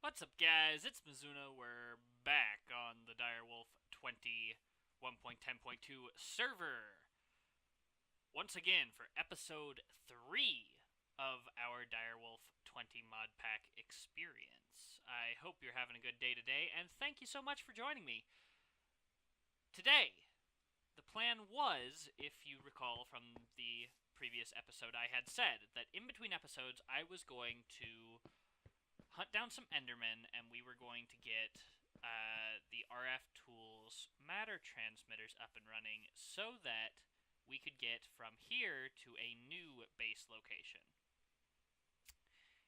What's up, guys? It's Mizuno. We're back on the Direwolf20 1.10.2 server once again for episode 3 of our Direwolf20 mod pack experience. I hope you're having a good day today, and thank you so much for joining me. Today, the plan was, if you recall from the previous episode, I had said that in between episodes I was going to hunt down some Endermen, and we were going to get the RF Tools matter transmitters up and running so that we could get from here to a new base location.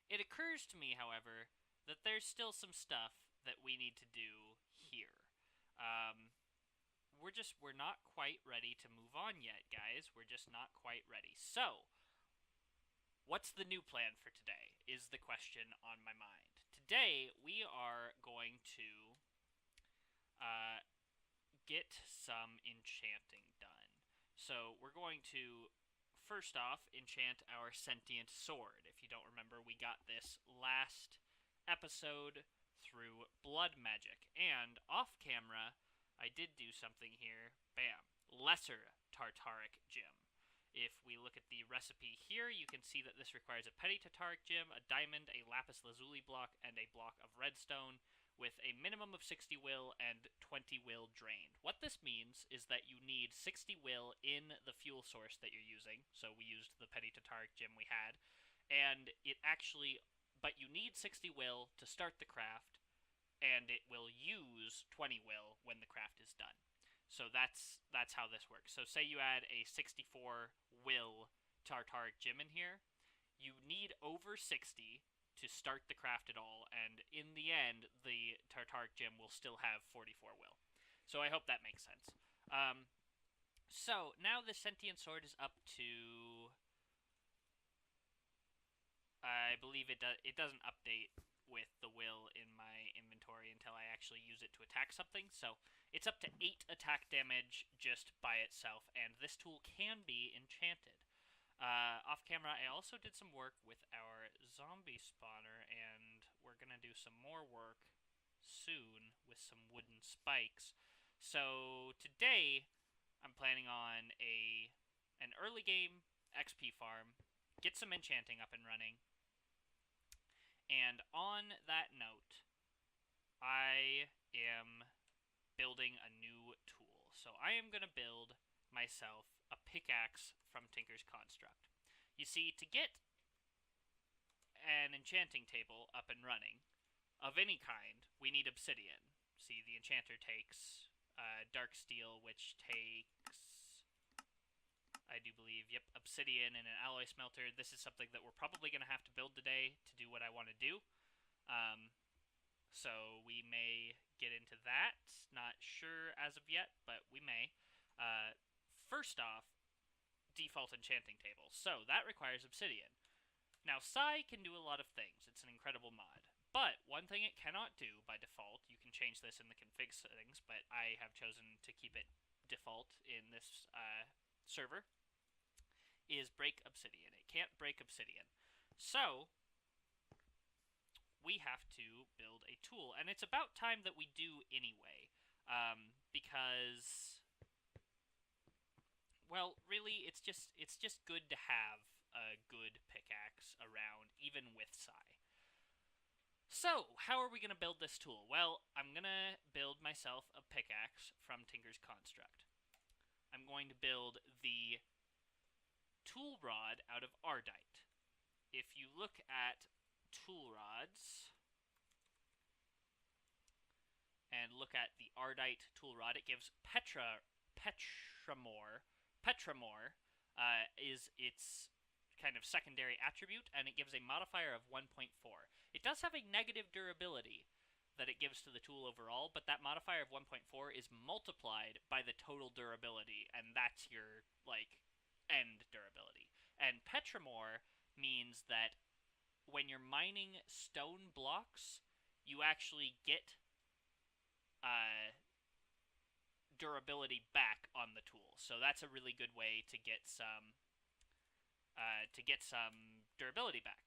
It occurs to me, however, that there's still some stuff that we need to do here. We're not quite ready to move on yet, guys. We're just not quite ready. So, what's the new plan for today is the question on my mind. Today, we are going to get some enchanting done. So, we're going to, first off, enchant our sentient sword. If you don't remember, we got this last episode through blood magic. And off camera, I did do something here. Bam. Lesser Tartaric Gem. If we look at the recipe here, you can see that this requires a petty Tartaric Gem, a diamond, a lapis lazuli block, and a block of redstone, with a minimum of 60 will and 20 will drained. What this means is that you need 60 will in the fuel source that you're using, so we used the petty Tartaric Gem we had, and but you need 60 will to start the craft, and it will use 20 will when the craft is done. So that's how this works. So say you add a 64 will Tartaric Gem in here, you need over 60 to start the craft at all, and in the end, the Tartaric Gem will still have 44 will. So I hope that makes sense. So now the sentient sword is up to, I believe it doesn't update with the will in my inventory until I actually use it to attack something. So it's up to 8 attack damage just by itself, and this tool can be enchanted. Off camera, I also did some work with our zombie spawner, and we're going to do some more work soon with some wooden spikes. So today, I'm planning on an early game XP farm, get some enchanting up and running, and on that note, I am building a new tool. So I am going to build myself a pickaxe from Tinker's Construct. You see, to get an enchanting table up and running, of any kind, we need obsidian. See, the enchanter takes dark steel, which takes, I do believe, yep, obsidian and an alloy smelter. This is something that we're probably going to have to build today to do what I want to do. So we may get into that. Not sure as of yet, but we may. First off, default enchanting table. So that requires obsidian. Now, Sai can do a lot of things. It's an incredible mod. But one thing it cannot do by default, you can change this in the config settings, but I have chosen to keep it default in this server, is break obsidian. It can't break obsidian. So we have to build a tool, and it's about time that we do anyway, because, well, really, it's just good to have a good pickaxe around, even with Sai. So, how are we going to build this tool? Well, I'm going to build myself a pickaxe from Tinker's Construct. I'm going to build the tool rod out of Ardite. If you look at tool rods and look at the Ardite tool rod, it gives Petramore is its kind of secondary attribute, and it gives a modifier of 1.4. It does have a negative durability that it gives to the tool overall, but that modifier of 1.4 is multiplied by the total durability, and that's your, like, end durability. And Petramore means that when you're mining stone blocks, you actually get durability back on the tool. So that's a really good way to get some durability back.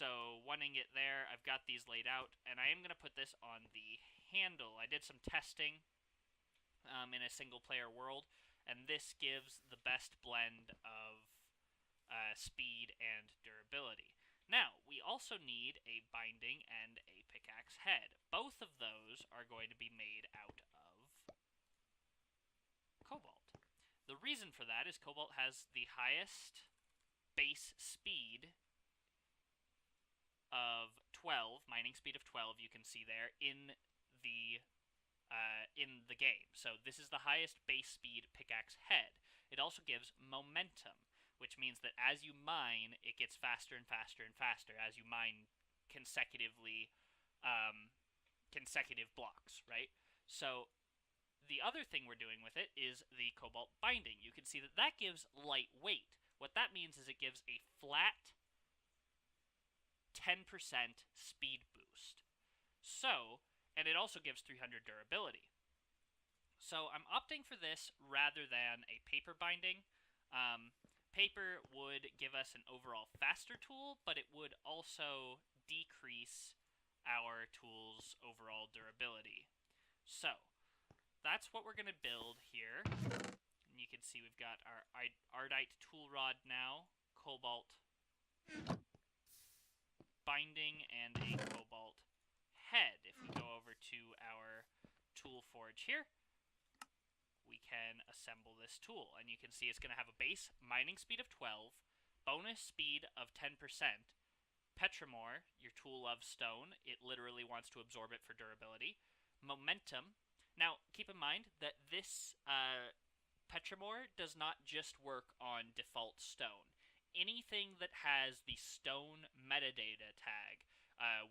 So 1 ingot there, I've got these laid out, and I am going to put this on the handle. I did some testing in a single-player world, and this gives the best blend of speed and durability. Now, we also need a binding and a pickaxe head. Both of those are going to be made out of cobalt. The reason for that is cobalt has the highest base speed of 12, mining speed of 12, you can see there, in the game. So this is the highest base speed pickaxe head. It also gives momentum, which means that as you mine, it gets faster and faster and faster as you mine consecutively, consecutive blocks, right? So the other thing we're doing with it is the cobalt binding. You can see that that gives lightweight. What that means is it gives a flat 10% speed boost. So, and it also gives 300 durability. So I'm opting for this rather than a paper binding. Paper would give us an overall faster tool, but it would also decrease our tool's overall durability. So that's what we're going to build here. And you can see we've got our Ardite tool rod now, cobalt binding, and a cobalt head. If we go over to our tool forge here, we can assemble this tool, and you can see it's going to have a base mining speed of 12, bonus speed of 10%, Petramore, your tool loves stone, it literally wants to absorb it for durability, momentum. Now, keep in mind that this Petramore does not just work on default stone. Anything that has the stone metadata tag,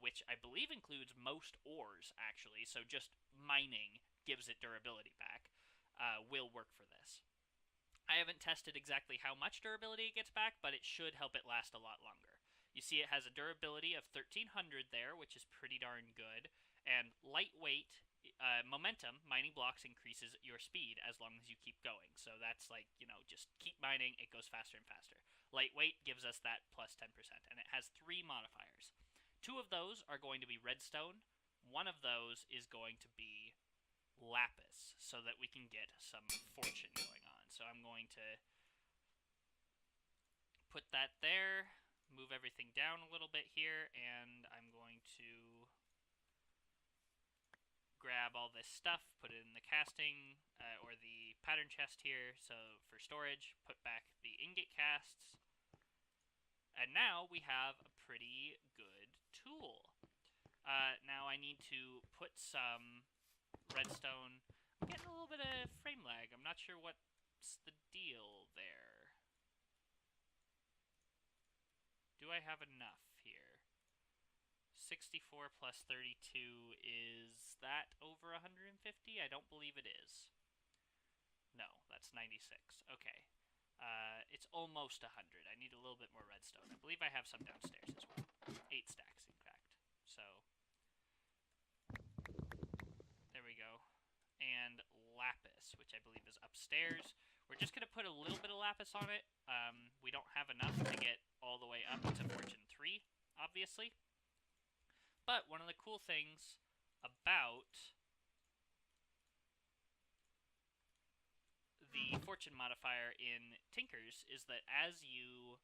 which I believe includes most ores, actually, so just mining gives it durability back, will work for this. I haven't tested exactly how much durability it gets back, but it should help it last a lot longer. You see it has a durability of 1300 there, which is pretty darn good, and lightweight, momentum, mining blocks increases your speed as long as you keep going. So that's like, just keep mining, it goes faster and faster. Lightweight gives us that plus 10%, and it has 3 modifiers. 2 of those are going to be redstone, 1 of those is going to be lapis, so that we can get some fortune going on. So I'm going to put that there, move everything down a little bit here, and I'm going to grab all this stuff, put it in the casting, or the pattern chest here, so for storage, put back the ingot casts, and now we have a pretty good tool. Now I need to put some redstone. I'm getting a little bit of frame lag. I'm not sure what's the deal there. Do I have enough here? 64 plus 32, is that over 150? I don't believe it is. No, that's 96. Okay. It's almost 100. I need a little bit more redstone. I believe I have some downstairs as well. 8 stacks, in fact. So there we go. And lapis, which I believe is upstairs. We're just going to put a little bit of lapis on it. We don't have enough to get all the way up to Fortune 3, obviously. But one of the cool things about the fortune modifier in Tinkers is that as you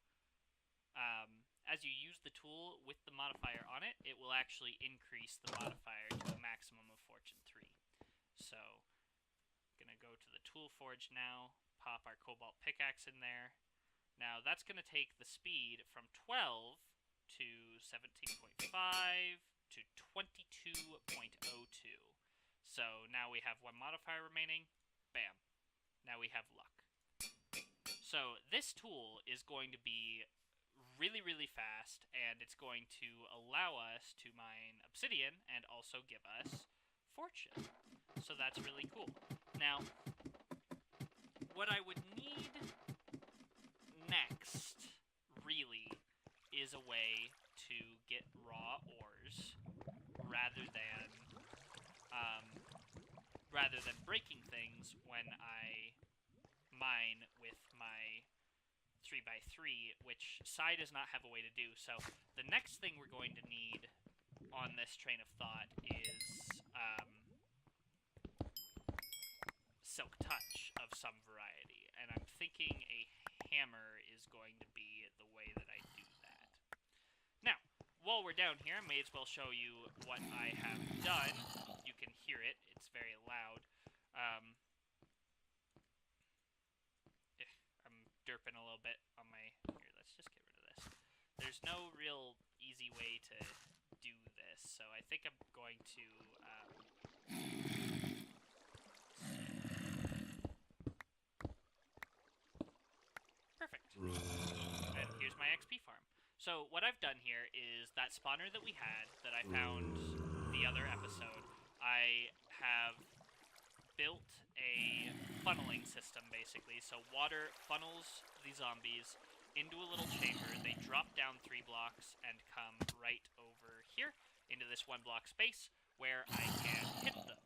use the tool with the modifier on it, it will actually increase the modifier to a maximum of Fortune 3. So, I'm going to go to the tool forge now, pop our cobalt pickaxe in there. Now, that's going to take the speed from 12 to 17.5 to 22.02. So, now we have 1 modifier remaining. Bam. Now we have luck. So, this tool is going to be really, really fast, and it's going to allow us to mine obsidian and also give us fortune. So that's really cool. Now, what I would need next, really, is a way to get raw ores rather than breaking things when I mine with my 3x3, which Sai does not have a way to do. So the next thing we're going to need on this train of thought is Silk Touch of some variety, and I'm thinking a hammer is going to be the way that I do that. Now, while we're down here, I may as well show you what I have done. You can hear it. It's very loud. I'm derping a little bit on my... Here, let's just get rid of this. There's no real easy way to do this, so I think I'm going to... Perfect. And here's my XP farm. So what I've done here is that spawner that we had, that I found the other episode, I have built a funneling system, basically. So water funnels the zombies into a little chamber. They drop down 3 blocks and come right over here into this 1 block space where I can hit them.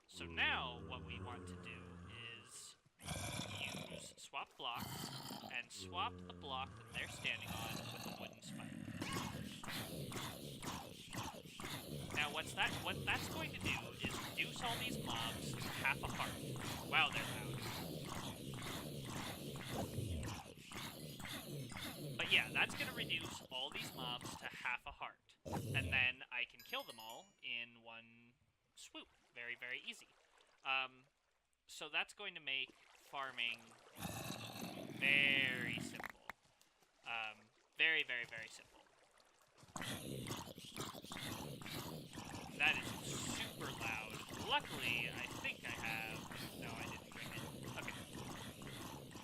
So now what we want to do is use swap blocks and swap the block that they're standing on with a wooden spike. Now what that's going to do is reduce all these mobs to half a heart. Wow, they're loud. But yeah, that's going to reduce all these mobs to half a heart. And then I can kill them all in one swoop. Very, very easy. So that's going to make farming very simple. Very, very, very simple. That is super loud. Luckily, I think I have... No, I didn't bring it. Okay.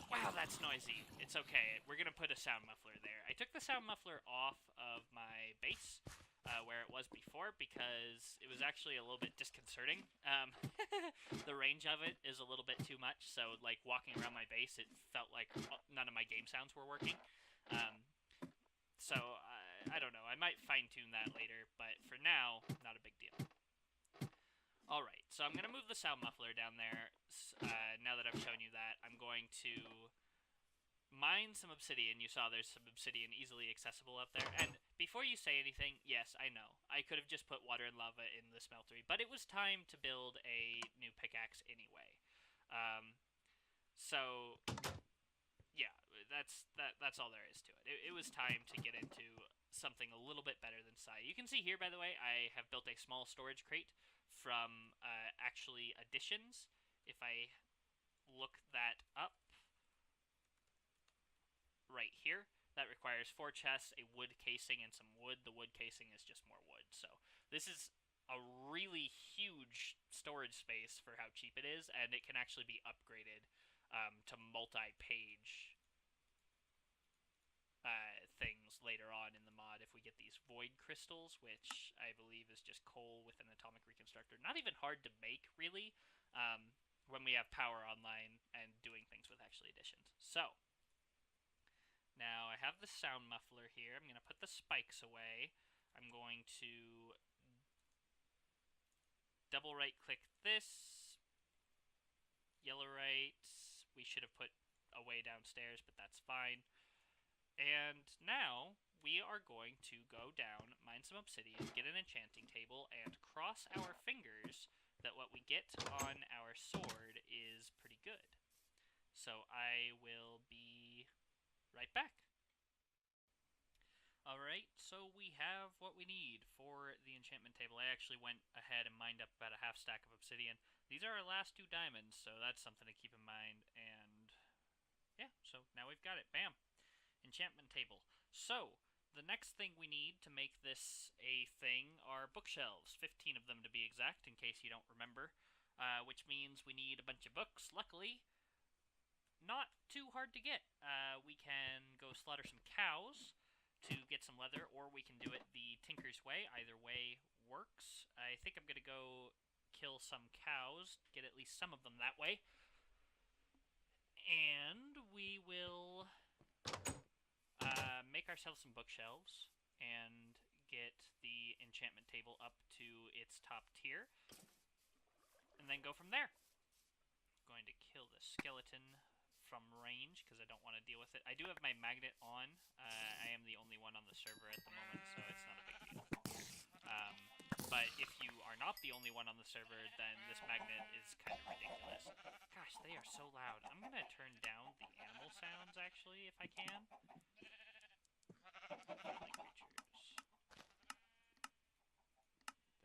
Wow, that's noisy. It's okay. We're going to put a sound muffler there. I took the sound muffler off of my base, where it was before, because it was actually a little bit disconcerting. The range of it is a little bit too much, so like walking around my base, it felt like none of my game sounds were working. So I don't know. I might fine-tune that later, but for now, not a big deal. Alright, so I'm going to move the sound muffler down there. Now that I've shown you that, I'm going to mine some obsidian. You saw there's some obsidian easily accessible up there. And before you say anything, yes, I know. I could have just put water and lava in the smeltery, but it was time to build a new pickaxe anyway. So yeah, that's all there is to it. It was time to get into something a little bit better than Sai. You can see here, by the way, I have built a small storage crate from actually additions. If I look that up right here, that requires 4 chests, a wood casing, and some wood. The wood casing is just more wood. So this is a really huge storage space for how cheap it is, and it can actually be upgraded to multi-page things later on in the mod if we get these void crystals, which I believe is just coal with an atomic reconstructor. Not even hard to make, really, when we have power online and doing things with actually additions. So now I have the sound muffler here. I'm going to put the spikes away. I'm going to double right click this, yellow right. We should have put away downstairs, but that's fine. And now we are going to go down, mine some obsidian, get an enchanting table, and cross our fingers that what we get on our sword is pretty good. So I will be right back. Alright, so we have what we need for the enchantment table. I actually went ahead and mined up about a half stack of obsidian. These are our last 2 diamonds, so that's something to keep in mind. And yeah, so now we've got it. Bam! Enchantment table. So, the next thing we need to make this a thing are bookshelves. 15 of them to be exact, in case you don't remember. Which means we need a bunch of books. Luckily, not too hard to get. We can go slaughter some cows to get some leather, or we can do it the Tinker's way. Either way works. I think I'm going to go kill some cows, get at least some of them that way. And we will make ourselves some bookshelves and get the enchantment table up to its top tier, and then go from there. I'm going to kill the skeleton from range because I don't want to deal with it. I do have my magnet on. I am the only one on the server at the moment, so it's not a big deal. But if you are not the only one on the server, then this magnet is kind of ridiculous. Gosh, they are so loud. I'm going to turn down the animal sounds, actually, if I can. Friendly creatures.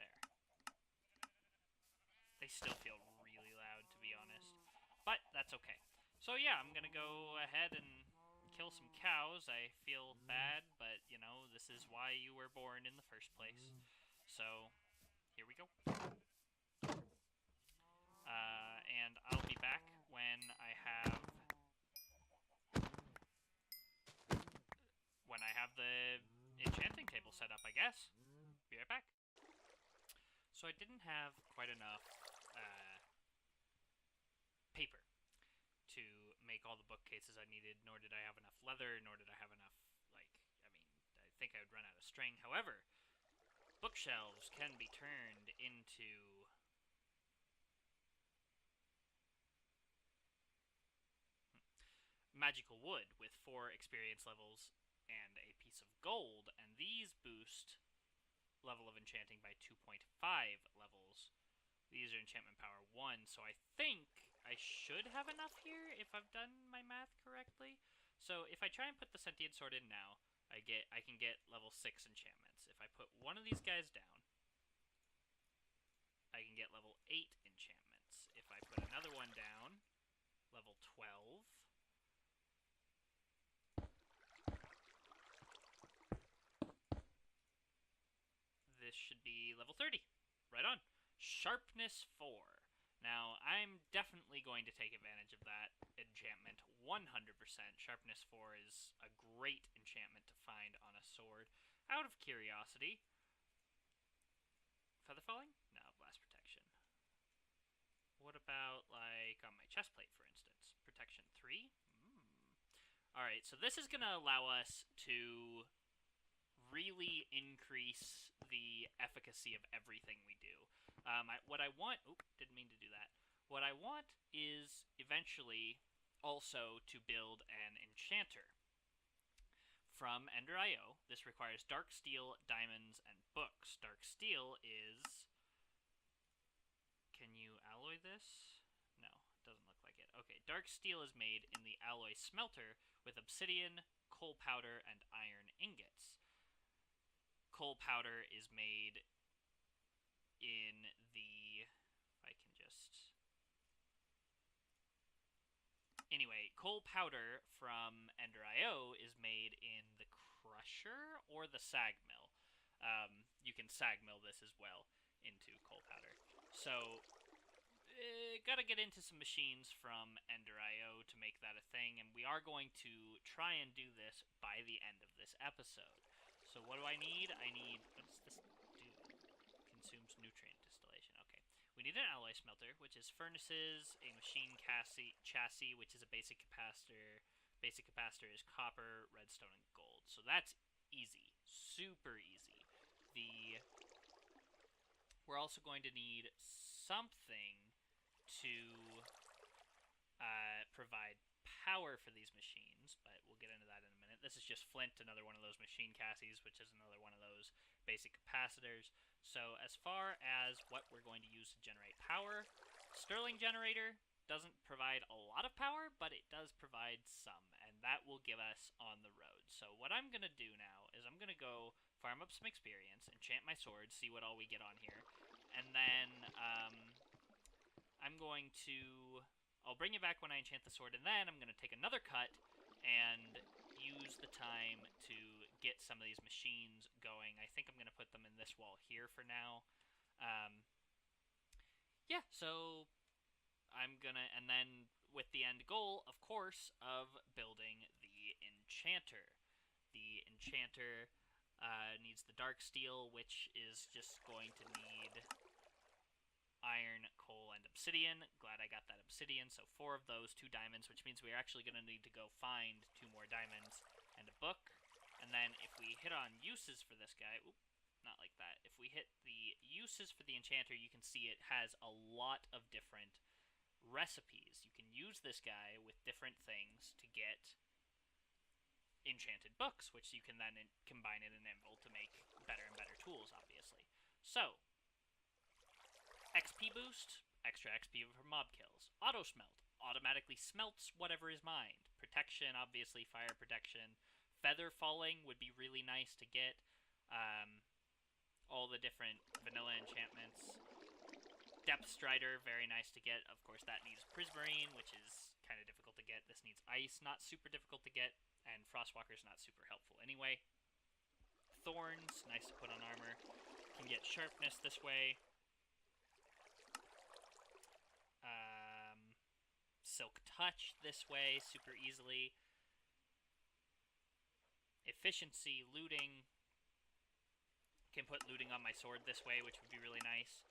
There. They still feel really loud, to be honest. But that's okay. So yeah, I'm going to go ahead and kill some cows. I feel bad, but, you know, this is why you were born in the first place. So, here we go. And I'll be back when I have the enchanting table set up, I guess. Be right back. So I didn't have quite enough paper to make all the bookcases I needed, nor did I have enough leather, nor did I have enough, I think I would run out of string. However, bookshelves can be turned into magical wood with 4 experience levels and a piece of gold, and these boost level of enchanting by 2.5 levels. These are enchantment power 1, so I think I should have enough here if I've done my math correctly. So if I try and put the sentient sword in now, I can get level 6 enchantments. If I put one of these guys down, I can get level 8 enchantments. If I put another one down, level 12. This should be level 30. Right on. Sharpness 4. Now, I'm definitely going to take advantage of that enchantment 100%. Sharpness 4 is a great enchantment to find on a sword. Out of curiosity. Feather falling? No, blast protection. What about, like, on my chest plate, for instance? Protection 3? Alright, so this is going to allow us to really increase the efficacy of everything we do. What I want... Oop, didn't mean to do that. What I want is eventually also to build an enchanter. From Ender.io, this requires dark steel, diamonds, and books. Dark steel is... Can you alloy this? No, it doesn't look like it. Okay, dark steel is made in the alloy smelter with obsidian, coal powder, and iron ingots. Coal powder is made in the... If I can just... Anyway, coal powder from Ender.io is made in the crusher or the sag mill. You can sag mill this as well into coal powder. So, gotta get into some machines from Ender.io to make that a thing, and we are going to try and do this by the end of this episode. So what do I need? I need... What does this do? Consumes nutrient distillation. Okay. We need an alloy smelter, which is furnaces, a machine chassis, which is a basic capacitor. Basic capacitor is copper, redstone, and gold. So that's easy. Super easy. We're also going to need something to provide power for these machines, but we'll get into that in a minute. This is just flint, another one of those machine chassis, which is another one of those basic capacitors. So as far as what we're going to use to generate power, Stirling generator doesn't provide a lot of power, but it does provide some, and that will give us on the road. So what I'm going to do now is I'm going to go farm up some experience, enchant my sword, see what all we get on here, and then I'm going to... I'll bring you back when I enchant the sword, and then I'm going to take another cut and use the time to get some of these machines going. I think I'm going to put them in this wall here for now. Yeah, so I'm going to... And then with the end goal, of course, of building the enchanter. The enchanter needs the dark steel, which is just going to need... iron, coal, and obsidian. Glad I got that obsidian. So 4 of those, 2 diamonds, which means we're actually going to need to go find 2 more diamonds and a book. And then if we hit on uses for this guy... Oop, not like that. If we hit the uses for the enchanter, you can see it has a lot of different recipes. You can use this guy with different things to get enchanted books, which you can then combine in an anvil to make better and better tools, obviously. So, XP boost, extra XP for mob kills. Auto smelt, automatically smelts whatever is mined. Protection, obviously, fire protection. Feather falling would be really nice to get. All the different vanilla enchantments. Depth Strider, very nice to get. Of course, that needs Prismarine, which is kind of difficult to get. This needs Ice, not super difficult to get. And Frostwalker's not super helpful anyway. Thorns, nice to put on armor. Can get Sharpness this way. Silk Touch this way, super easily. Efficiency, looting. Can put looting on my sword this way, which would be really nice.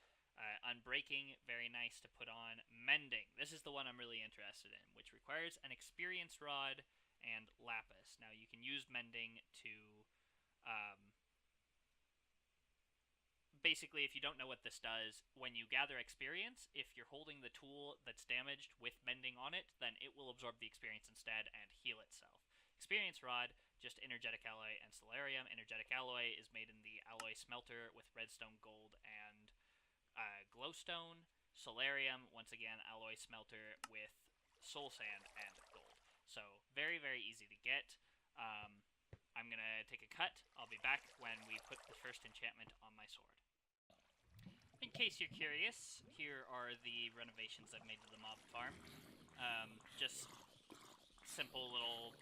Unbreaking, very nice to put on. Mending, this is the one I'm really interested in, which requires an Experience Rod and Lapis. Now, you can use Mending to... basically, if you don't know what this does, when you gather experience, if you're holding the tool that's damaged with Mending on it, then it will absorb the experience instead and heal itself. Experience Rod, just Energetic Alloy and Solarium. Energetic Alloy is made in the Alloy Smelter with Redstone, Gold, and Glowstone. Solarium, once again, Alloy Smelter with Soul Sand and Gold. So, very, very easy to get. I'm going to take a cut. I'll be back when we put the first enchantment on my sword. In case you're curious, here are the renovations I've made to the mob farm. Just simple little,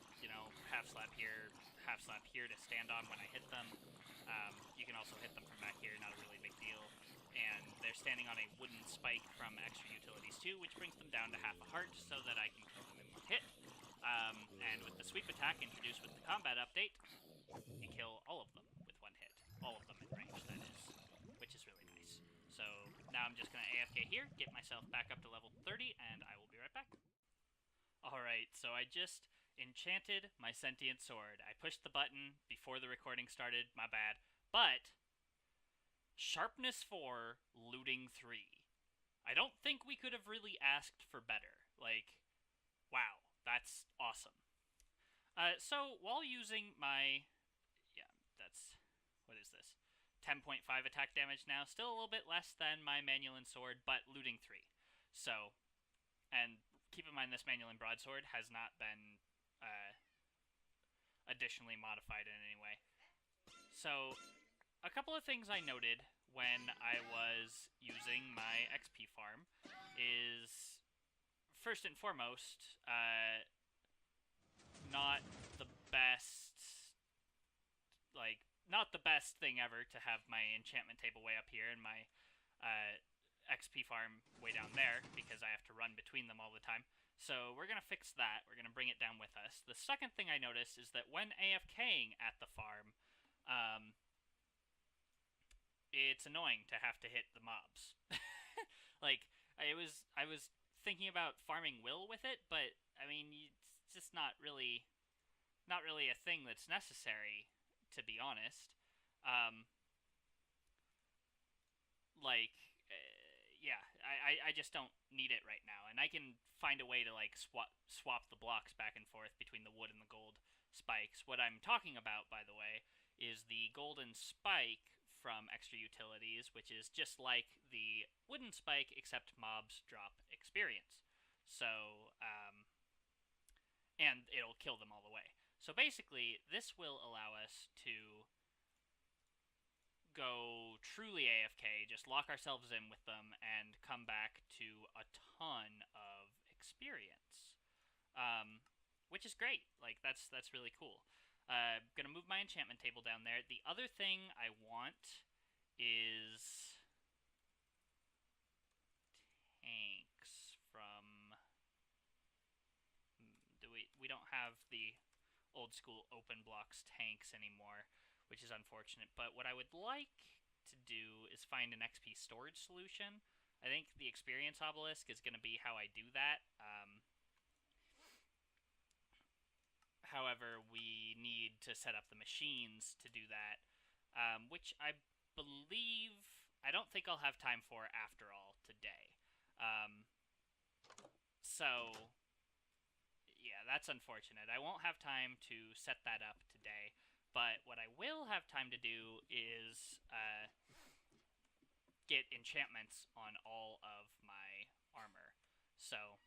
half slab here to stand on when I hit them. You can also hit them from back here, not a really big deal. And they're standing on a wooden spike from extra utilities too, which brings them down to half a heart so that I can kill them in one hit. And with the sweep attack introduced with the combat update, you kill all of them with one hit. All of them in range, that is. Which is really nice. So, now I'm just going to AFK here, get myself back up to level 30, and I will be right back. Alright, so I just enchanted my sentient sword. I pushed the button before the recording started, my bad. But, Sharpness 4, Looting 3. I don't think we could have really asked for better. Like, wow, that's awesome. So, while using my... yeah, that's... what is this? 10.5 attack damage now. Still a little bit less than my Manual Sword, but looting 3. So, and keep in mind this Manual Broadsword has not been additionally modified in any way. So, a couple of things I noted when I was using my XP farm is, first and foremost, not the best, not the best thing ever to have my enchantment table way up here and my XP farm way down there, because I have to run between them all the time. So we're going to fix that. We're going to bring it down with us. The second thing I noticed is that when AFKing at the farm, it's annoying to have to hit the mobs. Like, I was thinking about farming Will with it, but, I mean, it's just not really a thing that's necessary, to be honest. Yeah, I just don't need it right now, and I can find a way to, like, swap the blocks back and forth between the wood and the gold spikes. What I'm talking about, by the way, is the golden spike from extra utilities, which is just like the wooden spike, except mobs drop experience. So, and it'll kill them all the way. So basically, this will allow us to go truly AFK, just lock ourselves in with them, and come back to a ton of experience. Which is great. Like, that's really cool. Gonna move my enchantment table down there. The other thing I want is tanks from... we don't have the old school open blocks tanks anymore, which is unfortunate. But what I would like to do is find an XP storage solution. I think the experience obelisk is going to be how I do that. However, we need to set up the machines to do that, which I believe... I don't think I'll have time for after all today. So, yeah, that's unfortunate. I won't have time to set that up today, but what I will have time to do is get enchantments on all of my armor. So,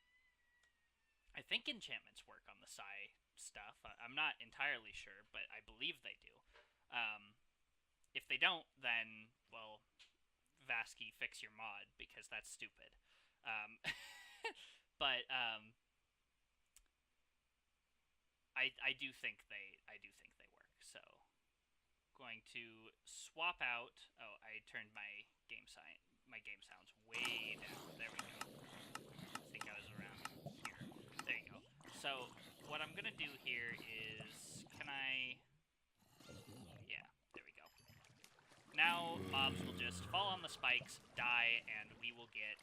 I think enchantments work on the Psi stuff. I'm not entirely sure, but I believe they do. If they don't, then, well, Vasky, fix your mod, because that's stupid. But I do think they work. So going to swap out. Oh, I turned my game sounds way down. There we go. I think I was around here. There you go. So what I'm gonna do here is, can I? Yeah, there we go. Now mobs will just fall on the spikes, die, and we will get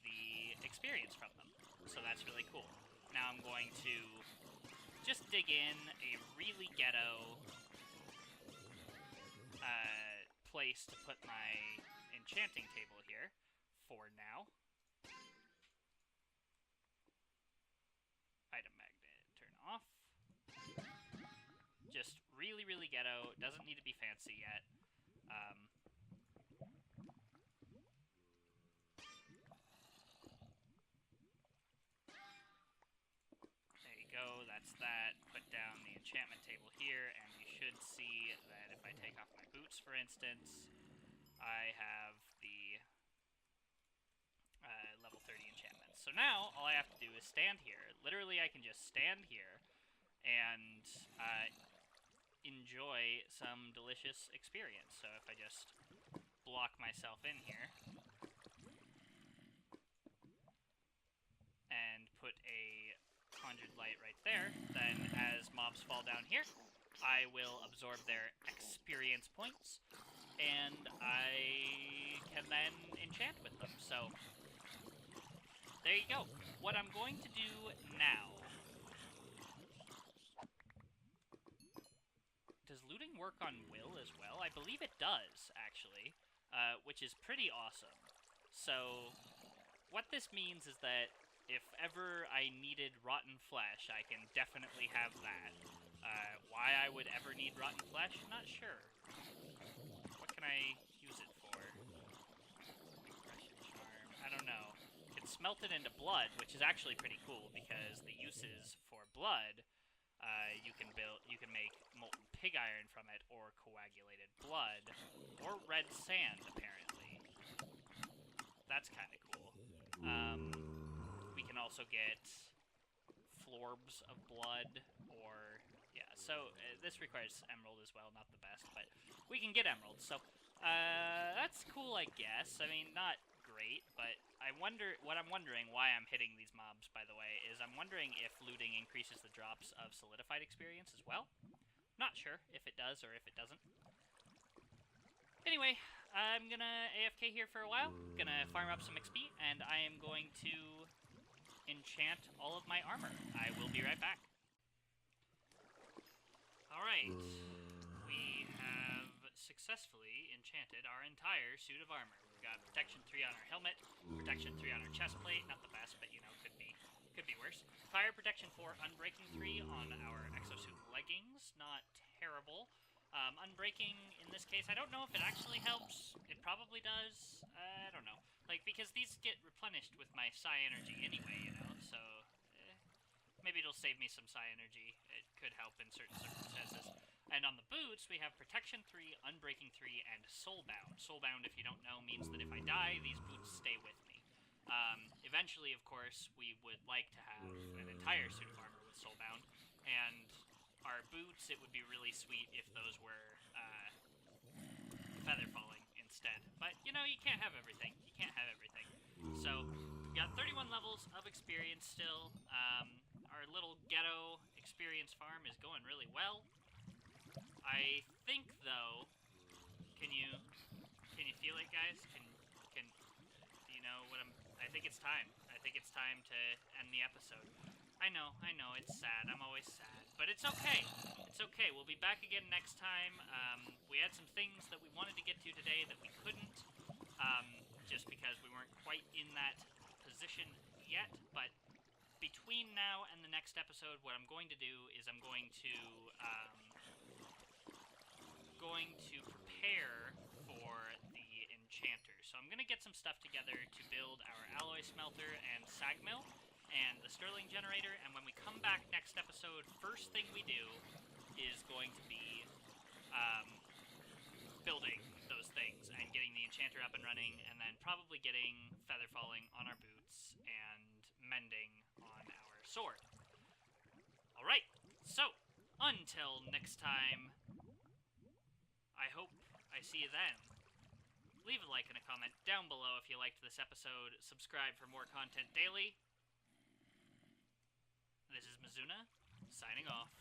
the experience from them. So that's really cool. Now I'm going to just dig in a really ghetto place to put my enchanting table here for now. Item magnet, turn off. Just really, really ghetto. Doesn't need to be fancy yet. There you go, that's that. Put down the enchantment table here, and you should see that if I take off my boots, for instance, I have the level 30 enchantments. So now, all I have to do is stand here. Literally, I can just stand here and enjoy some delicious experience. So if I just block myself in here and put a conjured light right there, then as mobs fall down here, I will absorb their experience points, and I can then enchant with them. So there you go. What I'm going to do now... Does looting work on will as well? I believe it does, actually, which is pretty awesome. So what this means is that if ever I needed rotten flesh, I can definitely have that. Why I would ever need rotten flesh? Not sure. What can I use it for? Impression charm. I don't know. You can smelt it into blood, which is actually pretty cool because the uses for blood, you can make molten pig iron from it, or coagulated blood, or red sand, apparently. That's kind of cool. We can also get florbs of blood, or... Yeah, so this requires emerald as well, not the best, but we can get emeralds, so that's cool, I guess. I mean, not great, but what I'm wondering, why I'm hitting these mobs, by the way, is I'm wondering if looting increases the drops of solidified experience as well. Not sure if it does or if it doesn't. Anyway, I'm gonna AFK here for a while, gonna farm up some XP, and I am going to enchant all of my armor. I will be right back. Alright, we have successfully enchanted our entire suit of armor. We've got protection 3 on our helmet, protection 3 on our chest plate, not the best, but you know, could be worse. Fire protection 4, unbreaking 3 on our exosuit leggings, not terrible. Unbreaking, in this case, I don't know if it actually helps. It probably does. I don't know. Like, because these get replenished with my psi energy anyway, you know, so... maybe it'll save me some psi energy. It could help in certain circumstances. And on the boots, we have protection 3, unbreaking 3, and soulbound. Soulbound, if you don't know, means that if I die, these boots stay with me. Eventually, of course, we would like to have an entire suit of armor with soulbound, and our boots, it would be really sweet if those were feather falling instead. But, you know, you can't have everything. You can't have everything. So, we've got 31 levels of experience still. Our little ghetto experience farm is going really well. I think, though, can you feel it, guys? Do you know what I think it's time. I think it's time to end the episode. I know, it's sad. I'm always sad. But it's okay. It's okay. We'll be back again next time. We had some things that we wanted to get to today that we couldn't, just because we weren't quite in that position yet, but between now and the next episode, what I'm going to do is I'm going to prepare for the enchanter. So I'm going to get some stuff together to build our alloy smelter and sag mill and the sterling generator, and when we come back next episode, first thing we do is going to be building those things and getting the enchanter up and running, and then probably getting feather falling on our boots and mending on our sword. Alright, so until next time, I hope I see you then. Leave a like and a comment down below if you liked this episode. Subscribe for more content daily. This is Mizuna, signing off.